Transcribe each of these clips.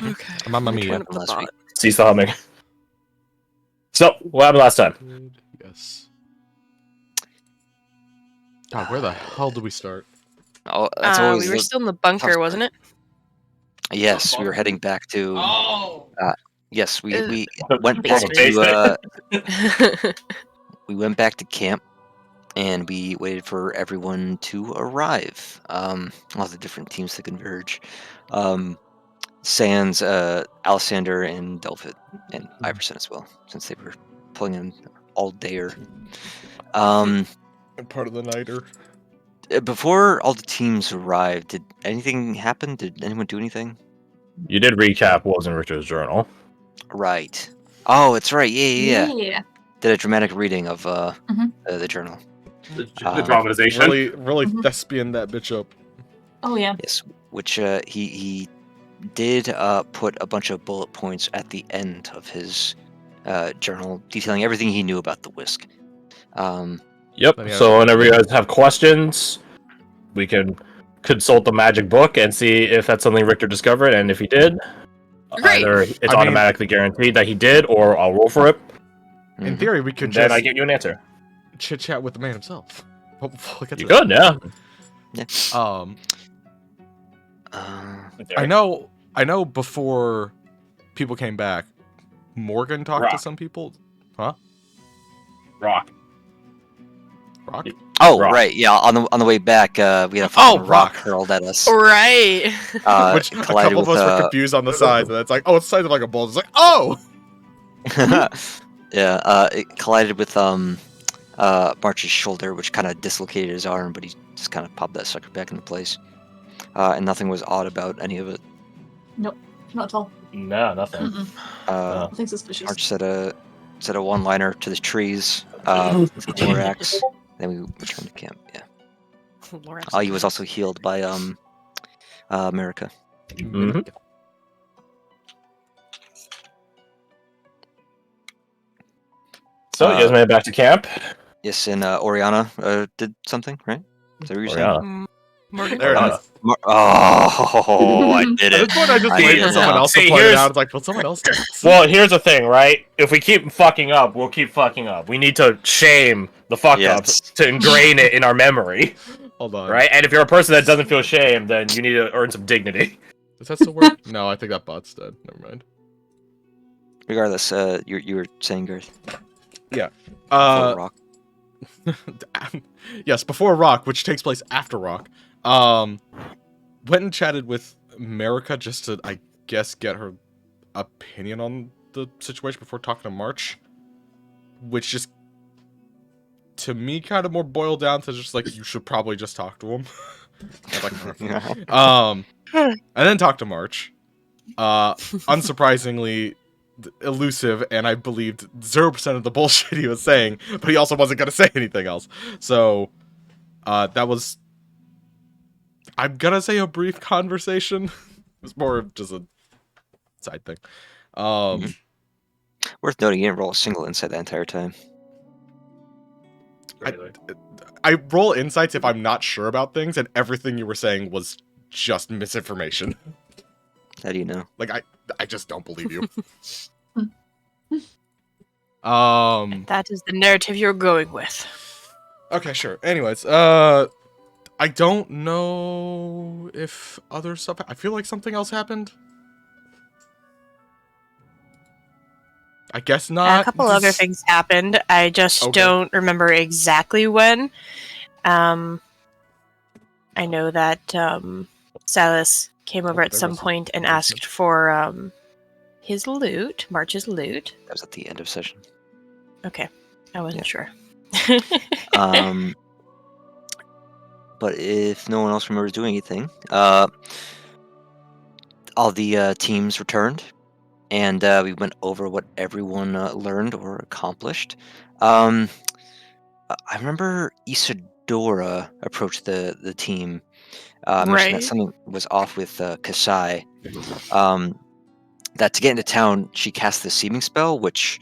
Okay. Mamma Turn mia. up the bot. Cease the humming. So, what happened last time? Yes. God, where the hell do we start? Oh, that's always we were still in the bunker, tough wasn't it? Yes, we were heading back to. Oh. Yes, we Uh, went back basement. to we went back to camp, and we waited for everyone to arrive. All the different teams to converge. Sans, Alessander, and Delphid, and Iverson as well, since they were pulling in all dayer. Part of the nighter. Before all the teams arrived, did anything happen? Did anyone do anything? You did recap what was in Richard's journal. Right. Oh, it's right. Yeah. Yeah. Did a dramatic reading of Mhm. the journal. The dramatization. Really Mhm. thespian that bitch up. Oh yeah. Yes, which he did put a bunch of bullet points at the end of his journal, detailing everything he knew about the whisk. Yep. Let me So ask- whenever you guys have questions, we can consult the magic book and see if that's something Richter discovered, and if he did, Great. either it's I mean- automatically guaranteed that he did, or I'll roll for it, In Mhm. theory, we could and then just I get you an answer. chit chat with the man himself. We'll get to You that. could, yeah. I know. Before people came back, Morgan talked to Rock. some people. Huh? Rock. Rock? Oh, Rock. right. Yeah. On the way back, we had a Oh, fucking rock rock. hurled at us. Right. Which a Collided couple of with, us were confused on the size, and it's like, oh, it's the size of like a bowl. It's like, oh. yeah. It collided with March's shoulder, which kind of dislocated his arm, but he just kind of popped that sucker back into place. And nothing was odd about any of it. Nope. Not at all. No, nothing. Mm-mm. Uh, Nothing suspicious. March said a one-liner to the trees with the Lorax. Then we returned to camp. Yeah. Lawrence. He was also healed by America. Mhm. So you guys made it back to camp. Yes, and Oriana did something, right? Is that what you're saying? Oriana. Morgan. There it is. Oh, I did At it. this point, I just I wait did for it someone now. else to See, point it here's- out. It's like, well, someone else did. Well, here's the thing, right? If we keep fucking up, we'll keep fucking up. We need to shame the fuck Yes. ups to ingrain it in our memory, Hold on. right? And if you're a person that doesn't feel shame, then you need to earn some dignity. Does that still work? No, I think that bot's dead. Never mind. Regardless, you were saying, Garth. Uh, Rock. yes, before Rock, which takes place after Rock. Went and chatted with America just to, I guess, get her opinion on the situation before talking to March, which just, to me, kind of more boiled down to just like, you should probably just talk to him. I was like, and then talk to March. Unsurprisingly elusive, and I believed 0% of the bullshit he was saying, but he also wasn't going to say anything else. So, that was, I'm going to say, a brief conversation. It was more of just a side thing. Worth noting, you didn't roll a single insight that entire time. I roll insights if I'm not sure about things, and everything you were saying was just misinformation. How do you know? Like, I just don't believe you. That is the narrative you're going with. Okay, sure. Anyways, I don't know if other stuff. I feel like something else happened. I guess not. A couple other things happened. I just Okay. don't remember exactly when. I know that Silas came over at there some was point and an asked for his loot, March's loot. That was at the end of session. Okay, I wasn't sure. But if no one else remembers doing anything, all the teams returned, and we went over what everyone learned or accomplished. I remember Isadora approached the team, mentioned that Right. something was off with Kasai. That to get into town, she cast the seeming spell, which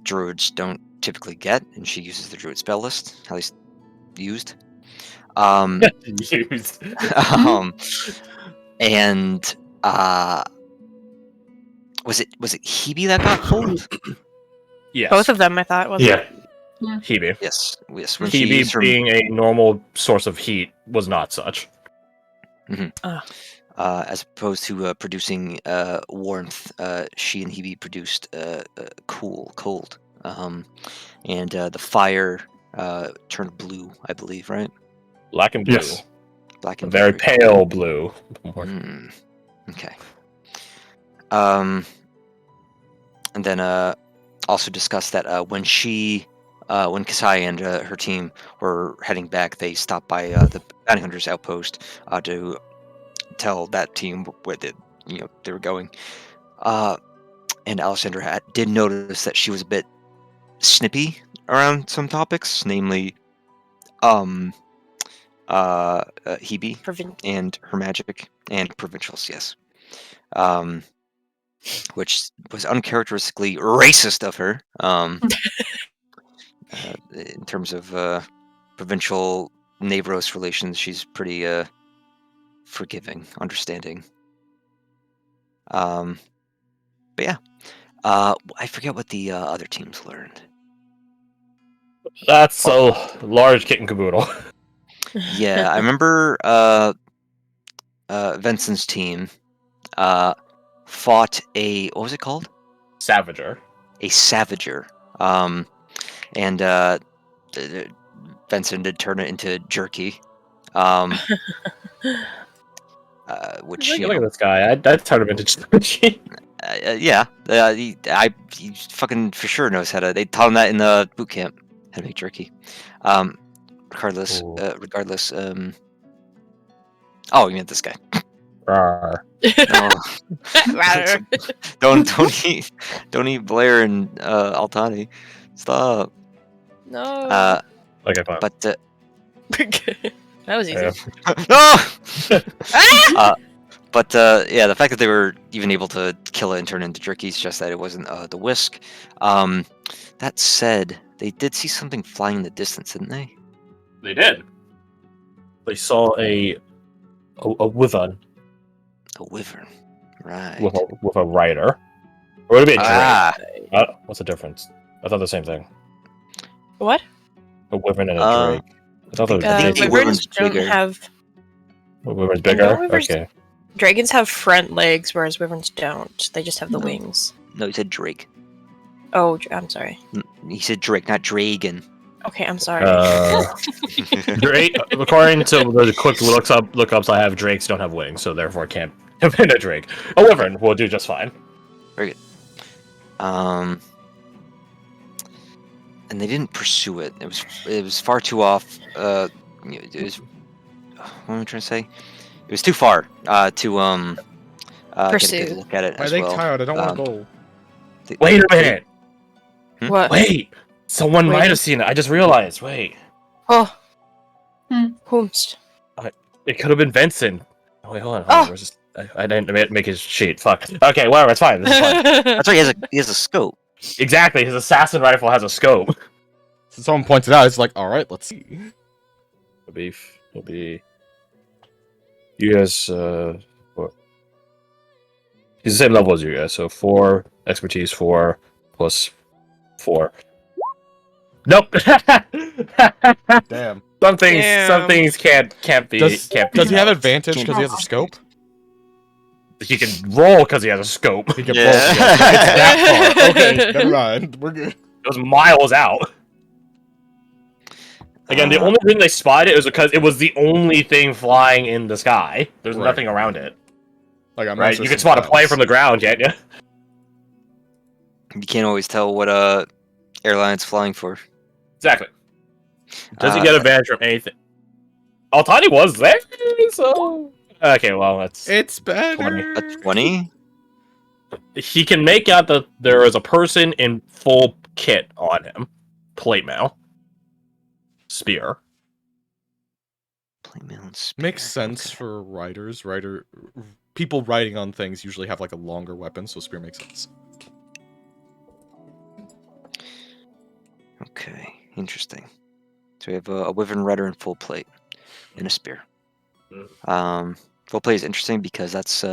druids don't typically get, and she uses the druid spell list, at least used. Used. And Was it Hebe that got pulled? Yes. Both of them, I thought. Was Yeah. Yeah. Hebe. Yes. When she Hebe used her, being a normal source of heat was not such. as opposed to producing warmth, she and Hebe produced cold. And the fire turned blue, I believe, right? Black and blue. Yes. Black A and very blue. pale blue. Mm, okay. And then also discussed that when Kasai and her team were heading back, they stopped by the bounty hunters outpost to tell that team where they were going. And Alessandra did notice that she was a bit snippy around some topics, namely Hebe Provin- and her magic and provincials, yes. Which was uncharacteristically racist of her. In terms of provincial neighboros relations, she's pretty forgiving, understanding. But yeah, I forget what the other teams learned. That's a large kit and caboodle. Yeah, I remember Vincent's team fought what was it called? Savager. A Savager. And Vincent did turn it into jerky. Which Look, you look at know, this guy. I'd turn him into Chichi. yeah, he fucking for sure knows how to. They taught him that in the boot camp how to make jerky. Regardless, Ooh. Oh, you meant this guy. Rawr. No, don't eat Blair and Altani. Stop. no. Okay, fine. But That was easy. Yeah. no. But yeah, the fact that they were even able to kill it and turn it into jerky is just that it wasn't the whisk. That said, they did see something flying in the distance, didn't they? They did. They saw a wyvern A wyvern, right? with a rider. Or would it be a drake? Ah, What's the difference? I thought the same thing. What? A wyvern and a Uh, drake. I thought they were I think adjacent. the Wyverns wyvern's don't bigger. have. A wyvern's No, bigger? wyverns- Okay. Dragons have front legs, whereas wyverns don't. They just have the No. wings. No, he said Drake. Oh, I'm sorry. He said Drake, not Dragon. Okay, I'm sorry. Drake, according to the quick lookups I have, drakes don't have wings, so therefore can't have been a drake. A wyvern will do just fine. And they didn't pursue it. It was far too off. It was. What am I trying to say? It was too far to get a Pursue. good look at it I as think well. tired. I don't want to go. Wait a minute! What? Wait! Someone Wait. might have seen it. I just realized. Wait. Oh. Hmm. Whomst. It could have been Vincent. Oh, wait, hold on. Oh. Where's this? I didn't make his sheet. Fuck. Okay, whatever. It's fine. This is fine. That's right. He has a scope. Exactly. His assassin rifle has a scope. So someone points it out. It's like, all right, let's see. It'll be. You guys. What? He's the same level as you guys. So 4 expertise, 4 plus 4. Nope. Damn. Some Damn. things can't be. Does can't be he have done. advantage because he has a scope? He can roll because he has a scope. He can Yeah. roll. It's that far. Okay, never mind. We're good. It was miles out. Again, the only reason they spotted it was because it was the only thing flying in the sky. There's Right. nothing around it. Like I'm Right? You can spot a plane from the ground, can't you? You can't always tell what airline it's flying for. Exactly. Does he get advantage from anything? Altani was there, so okay. Well, that's It's better. A 20? he can make out that there is a person in full kit on him, plate mail, spear. Plate mail and spear. Makes sense Okay. for riders. People riding on things usually have like a longer weapon, so spear makes sense. Okay, interesting. So we have a wyvern rider in full plate and a spear. Full plate is interesting because that's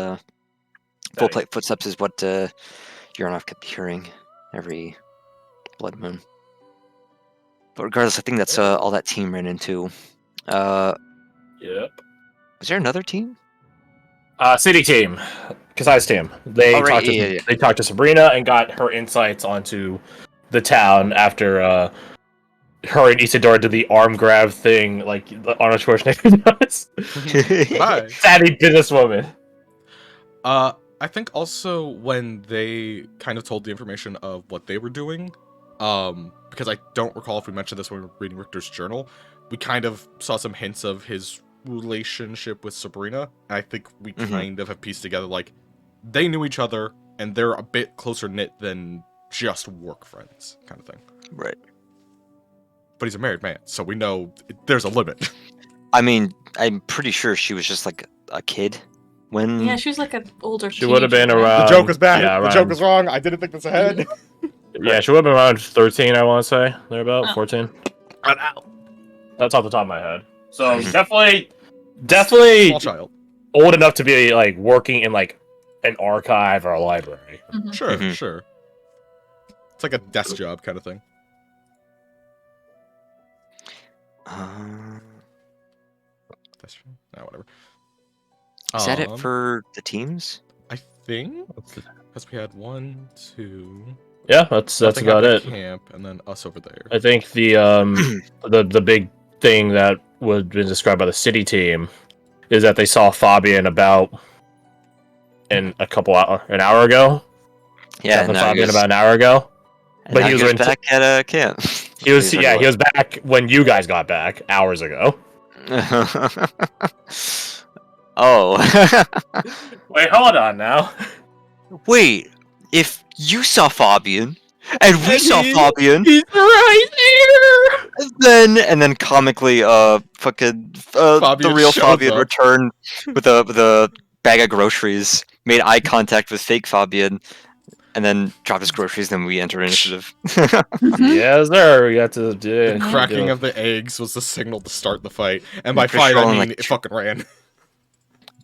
full plate footsteps is what Uranov kept hearing every blood moon. But regardless, I think that's all that team ran into. Yep. Was there another team? City team, Kasai's team. They yeah. They talked to Sabrina and got her insights onto the town after her and Isadora did the arm grab thing like Arnold Schwarzenegger does. Bye. Savvy businesswoman. I think also when they kind of told the information of what they were doing, because I don't recall if we mentioned this when we were reading Richter's journal, we kind of saw some hints of his relationship with Sabrina. And I think we kind of have pieced together, like, they knew each other, and they're a bit closer knit than just work friends, kind of thing. Right. But he's a married man, so we know there's a limit. I mean, I'm pretty sure she was just like a kid when. Yeah, she was like an older. She would have been teenager, right? around. The joke was bad. Yeah, the joke was wrong. I didn't think this ahead. Yeah, she would have been around 13, I want to say. They're about Oh. 14. That's off the top of my head. So definitely Small child. old enough to be like working in like an archive or a library. Mhm. Sure, sure. It's like a desk job kind of thing. That's true. Nah, whatever. Is that it for the teams? I think because we had 1, 2. Yeah, that's nothing about happened it. at Camp, and then us over there. I think the the big thing that would been described by the city team is that they saw Fabian about an hour ago. Yeah, no, Fabian about an hour ago. but but he he was was in- back at camp. He was back when you guys got back hours ago. Oh. Wait, hold on now. Wait, if you saw Fabian and we saw Fabian, He's right here. and then comically, fucking the Fabian real shows Fabian up. returned with a bag of groceries, made eye contact with fake Fabian, and then dropped his groceries. Then we entered initiative. Yes, sir. We got to do The it. cracking of the eggs was the signal to start the fight, and by Pretty fight sure I only, mean like, it fucking ran.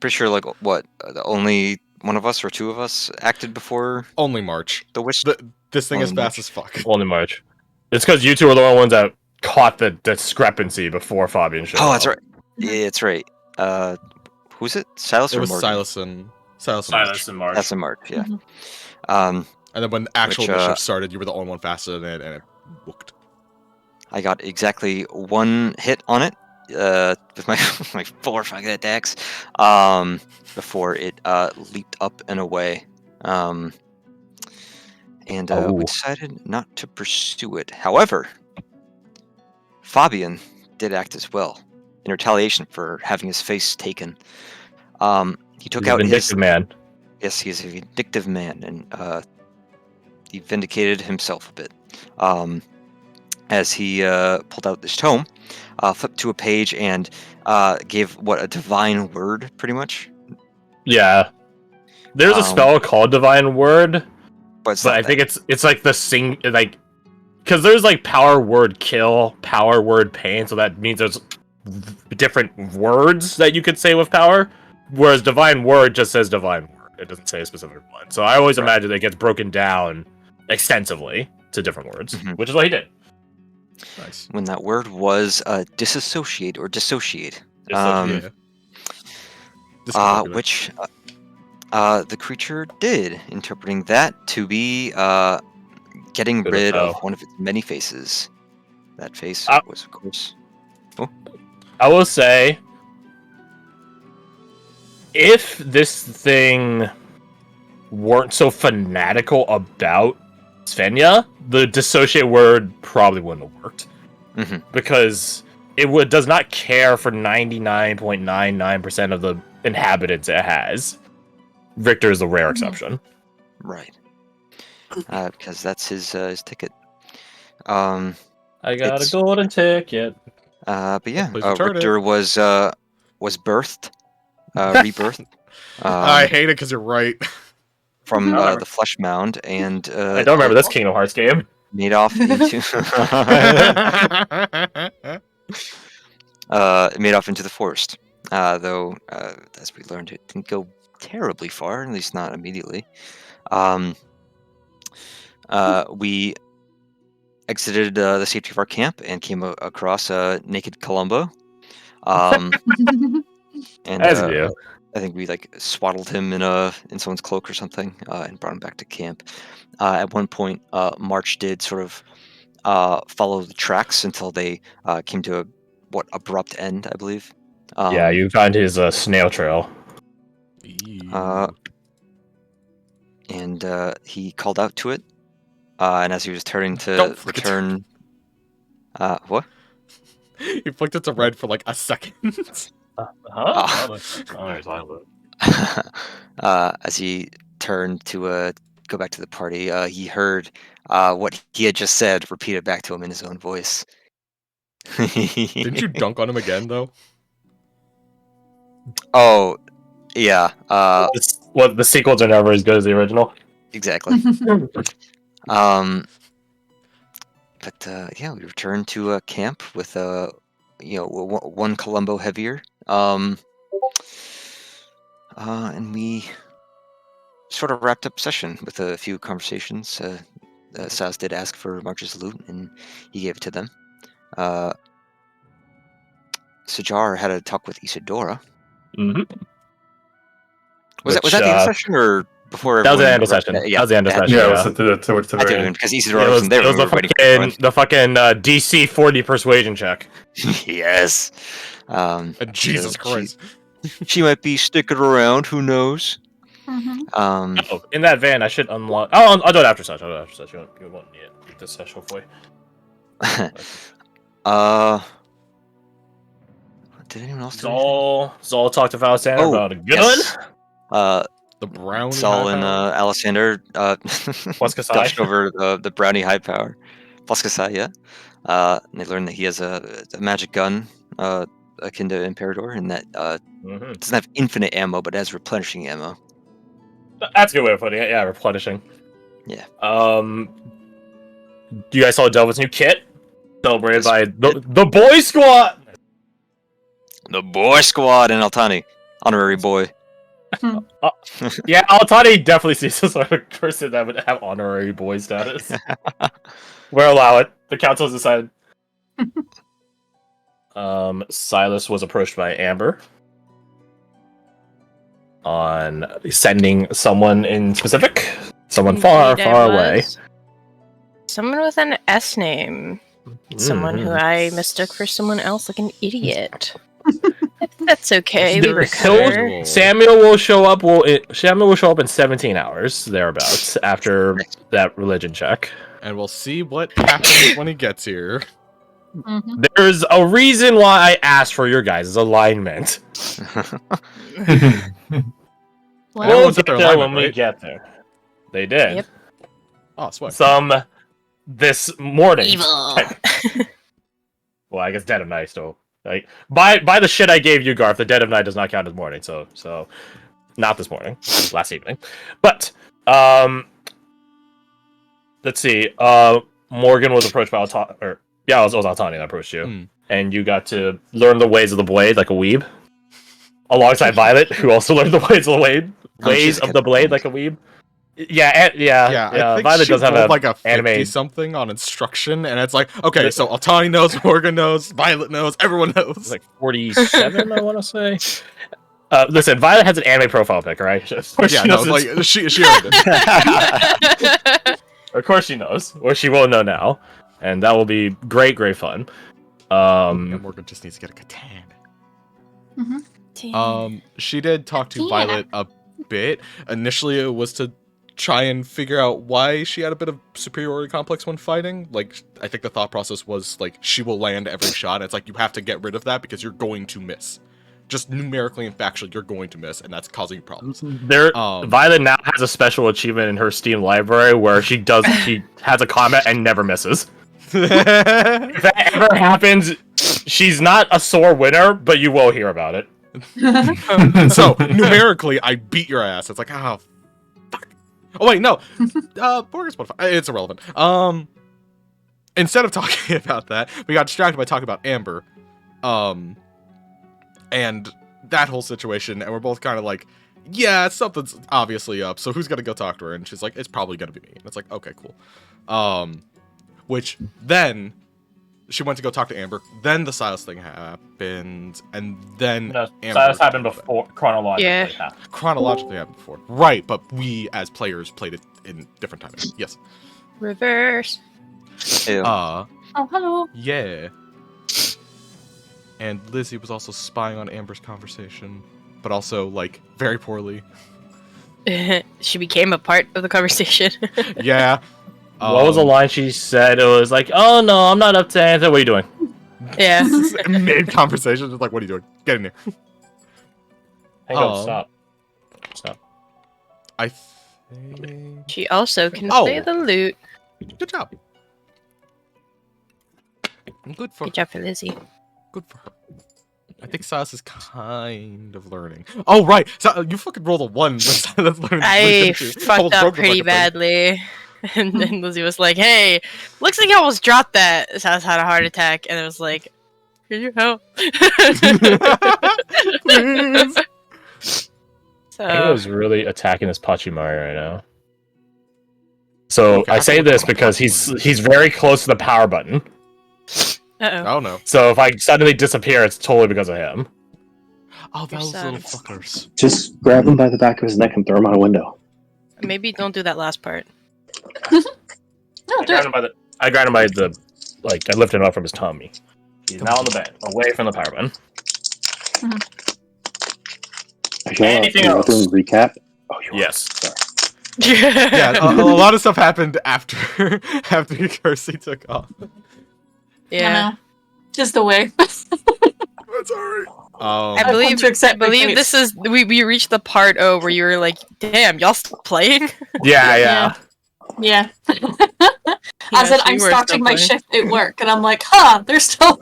Pretty sure, like, what? Only one of us or two of us acted before Only March. the wish. This thing is Only fast March. as fuck. Only March. It's because you two are the only ones that caught the discrepancy before Fabian showed up. Oh, that's right. Yeah, that's right. Who's it? Silas It or was Morgan? Silas and March. Silas and March. That's in March. Yeah. Mhm. And then when the actual Which, initiative started, you were the only one faster than it, and it booked. I got exactly one hit on it with my my 4 fucking attacks before it leaped up and away. And Oh. we decided not to pursue it. However, Fabian did act as well in retaliation for having his face taken. He took He's a out his vindictive man. Yes, he's a vindictive man, and he vindicated himself a bit. As he pulled out this tome, flipped to a page, and gave a divine word, pretty much. Yeah. There's a spell called Divine Word, But but I think it's like the because there's like power word kill, power word pain, so that means there's different words that you could say with power, whereas Divine Word just says Divine Word. It doesn't say a specific one. So I always imagine that it gets broken down extensively to different words, Mhm. which is what he did. Nice. when that word was disassociate or dissociate, Yeah. Discombobulate. which the creature did, interpreting that to be getting Good rid of foe. one of its many faces. That face Ah. was, of course. I will say, if this thing weren't so fanatical about Svenja, the dissociate word probably wouldn't have worked. Mhm. Because does not care for 99.99% of the inhabitants it has. Victor is the rare exception. Right. Because that's his ticket. I got It's- a golden ticket. But yeah, Please return it. Richter was birthed, rebirthed. I hate it because you're right. From I the flesh mound, and I don't remember this Kingdom Hearts game. made off into made off into the forest. Though, as we learned, it didn't go terribly far, at least not immediately. We exited the safety of our camp and came across naked Columbo. And As you do. I think we like swaddled him in someone's cloak or something, and brought him back to camp. At one point, March did sort of follow the tracks until they came to a abrupt end, I believe. Yeah, you found his snail trail. Ew. And he called out to it. And as he was turning to Don't flick it. return, what? He flicked it to red for like a second. As he turned to go back to the party, he heard what he had just said repeated back to him in his own voice. Didn't you dunk on him again though? Oh, yeah. Well, the sequels are never as good as the original. Exactly. But yeah, we returned to camp with one Columbo heavier. And we sort of wrapped up session with a few conversations. Saz did ask for March's loot, and he gave it to them. Sajar had a talk with Isadora. Mm-hmm. Was that the end of the session or before? That was the everyone end of wrapped session. it? That was the end of session. Yeah, Yeah. it was towards the I very didn't end. because Isadora wasn't there. It was when we were waiting for it. the fucking DC 40 persuasion check. Yes. And Jesus so Christ. She might be sticking around. Who knows? Mm-hmm. Oh, in that van, I should unlock. Oh, I'll do it after such. You won't need it this session, hopefully. Did anyone else do anything? Zol talked to Valsander Oh, about a gun. yes. The brownie. Saul high and power? Alessander Kasai? gushed over the brownie high power. Plus Kasai, yeah. And they learned that he has a magic gun akin to Imperador, and that Mm-hmm. doesn't have infinite ammo, but has replenishing ammo. That's a good way of putting it. Yeah, replenishing. Yeah. You guys saw Delvin's new kit? Celebrated by the Boy Squad! The Boy Squad in Altani. Honorary boy. Yeah, Altani definitely sees the sort of person that would have honorary boy status. We'll allow it. The council has decided. Silas was approached by Amber on sending someone in specific. Someone far, Indeed, I far away. was. Someone with an S name. Someone who I mistook for someone else like an idiot. That's okay. We recover. Samuel will show up. Samuel will show up in 17 hours thereabouts after that religion check. And we'll see what happens when he gets here. Mm-hmm. There's a reason why I asked for your guys' alignment. Well, We'll Everyone's get at their there alignment, when we right? get there. They did. Yep. Oh, sweat. Some this morning. Evil. Well, I guess dead of night still. Like by the shit I gave you, Garth, the dead of night does not count as morning. So not this morning, last evening. But let's see. Morgan was approached by Altani, it was Altani that approached you, and you got to learn the ways of the blade like a weeb, alongside Violet, who also learned the ways of the blade like a weeb. Yeah. I think Violet she does have rolled a like a 50 anime something on instruction, and it's like, okay, so Altani knows, Morgan knows, Violet knows, everyone knows. It's like 47, I want to say. Listen, Violet has an anime profile pic, right? Yeah, no, like she earned it. Of course she knows, or she will know now, and that will be great fun. And Morgan just needs to get a katan. Mm-hmm. She did talk to Yeah. Violet a bit. Initially, it was to try and figure out why she had a bit of superiority complex when fighting. Like, I think the thought process was like she will land every shot. It's like you have to get rid of that because you're going to miss. Just numerically and factually, you're going to miss, and that's causing you problems. Violet now has a special achievement in her Steam library where she has a combat and never misses. If that ever happens, she's not a sore winner, but you will hear about it. So numerically, I beat your ass. It's like, oh, fuck. Oh wait, no. Morgan's Spotify. It's irrelevant. Instead of talking about that, we got distracted by talking about Amber. And that whole situation, and we're both kind of like, yeah, something's obviously up. So who's gonna go talk to her? And she's like, it's probably gonna be me. And it's like, okay, cool. Which then she went to go talk to Amber. Then the Silas thing happened, and then No, Amber Silas happened before chronologically. Yeah. chronologically happened before, right? But we as players played it in different timing. Yes. Reverse. Ew. Oh, hello. Yeah. And Lizzie was also spying on Amber's conversation, but also like very poorly. She became a part of the conversation. Yeah. What was the line she said? It was like, "Oh no, I'm not up to anything. What are you doing?" Yeah. Mid conversation, just like, what are you doing? Get in here. Hang on, stop. I think. She also can Oh. play the lute. Good job. Good for Good job for Lizzie. Good for her. I think Silas is kind of learning. Oh right, so you fucking rolled a 1. That's learning. I fucked up pretty badly. And then Lizzie was like, hey, looks like I almost dropped that. So I had a heart attack. And it was like, can you help? Please. So, Tango's really attacking this Pachimari right now. So Okay, I I say can this look at my because he's very close to the power button. uh-oh. Oh no. So if I suddenly disappear, it's totally because of him. Oh, Your those little son. fuckers. Just grab him by the back of his neck and throw him out a window. Maybe don't do that last part. No, I do it. grabbed him by the I lifted him up from his tummy. He's now on the bed, away from the power button. Anything Are you else? doing recap? Oh, you are. Yes. Sorry. Yeah, a lot of stuff happened after Kersey took off. Yeah. No. Just the way. That's alright. I come believe to accept my fate. this is we reached the part where you were like, damn, y'all still playing? Yeah. Yeah. Yeah, I said, so I'm you were starting still my playing. shift at work, and I'm like, huh, they're still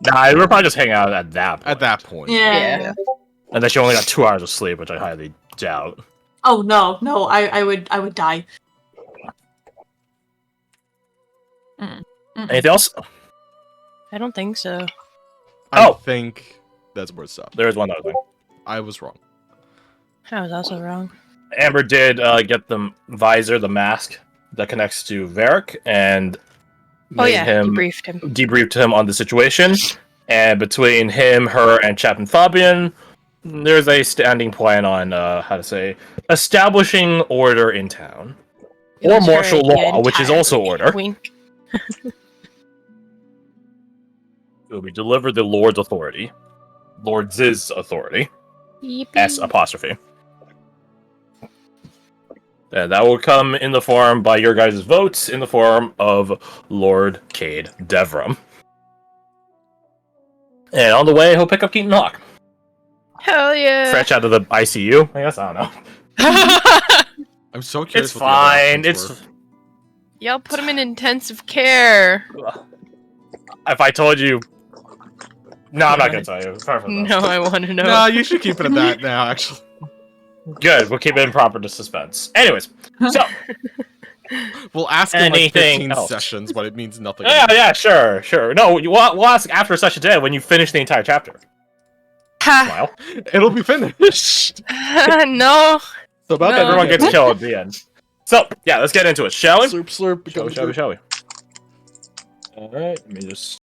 Nah, we're probably just hanging out at that point. At that point. Yeah. And then she only got 2 hours of sleep, which I highly doubt. Oh, no, I would die. Anything else? I don't think so. I Oh. think that's where it stopped. There is one other thing. I was wrong. I was also wrong. Amber did get the visor, the mask that connects to Varric, and Oh made yeah, him debriefed him. him on the situation. And between him, her, and Captain Fabian, there's a standing plan on establishing order in town, or That's martial right, law, which is also entirely. order. Wink. It will be delivered the Lord's authority, Lord's authority. Yippee. S apostrophe. And that will come in the form by your guys' votes in the form of Lord Cade Devram. And on the way, he'll pick up Keaton Hawk. Hell yeah. Fresh out of the ICU. I guess, I don't know. I'm so curious. It's what the other fine. options It's were. Y'all put him in intensive care. If I told you... No, I'm not going to tell you. Far from No, that. I want to know. No, you should keep it at that now. Actually, Good. We'll keep it in proper to suspense. Anyways, so... we'll ask in like Anything 15 else? sessions, but it means nothing. Yeah, sure. No, we'll ask after such a day when you finish the entire chapter. Ha. Smile. It'll be finished. No. So about No. that, Everyone gets killed at the end. So, yeah, let's get into it, shall we? slurp, slurp. Shall we? Alright, let me just